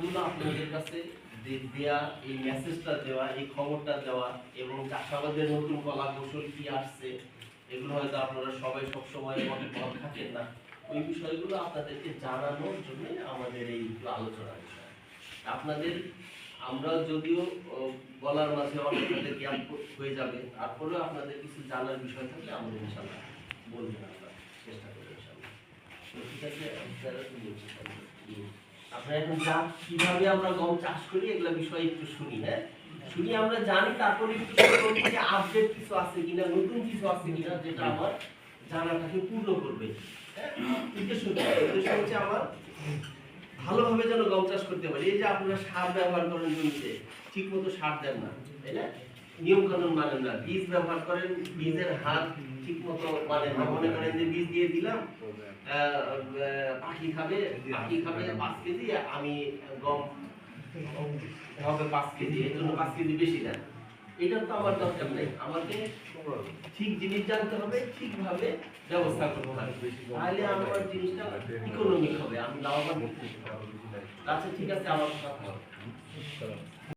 কাজগুলো আপনাদের কাছে দেয়া, এই মেসেজটা দেওয়া, এই খবরটা দেওয়া এবং চাষাবাদের নতুন কলা কৌশল কি আসছে, এগুলো হয়তো আপনারা সবাই সবসময় ওয়াকিবহাল থাকেন না। ওই বিষয়গুলো আপনাদেরকে জানানোর জন্য আমাদের এই আলোচনা বিষয়। আপনাদের আমরা যদিও বলার মাঝে অনেকদের জ্ঞান হয়ে যাবে, তারপরেও আপনাদের কিছু জানার বিষয় থাকলে আমাদের ইনশাআল্লাহ বলবেন, আমরা চেষ্টা করবো ইনশাআল্লাহ। ঠিক আছে, আপনারা এখন যা কিভাবে আমরা গম চাষ করি এগুলা বিষয় একটু শুনি। হ্যাঁ, শুনি, আমরা জানি, তারপরে একটু আপডেট কিছু আছে কিনা, নতুন কিছু আছে কিনা যেটা আমার জানাটাকে পূর্ণ করবে। হ্যাঁ, উদ্দেশ্য হচ্ছে আমার ভালোভাবে যেন গম চাষ করতে পারি। এই যে আপনারা সার ব্যবহার করেন জমিতে, ঠিক মতো সার দেন না, তাই না? নিয়ম কানুন মানেন না, বীজ ব্যবহার করেন, বীজের হাত ঠিক মতো মানেন না। মনে করেন যে বীজ দিয়ে দিলাম, পাখি খাবে 5 কেজি, আমি গম হবে 5 কেজি, এর জন্য 5 কেজি বেশি দেন। এটা তো আমার দরকার নেই। আমাকে ঠিক জিনিস জানতে হবে, ঠিকভাবে ব্যবস্থা করতে হবে, তাহলে আমার জিনিসটা ইকোনমিক হবে, আমি লাভবান হতে পারবো। আচ্ছা, ঠিক আছে, আমার কথা হবে।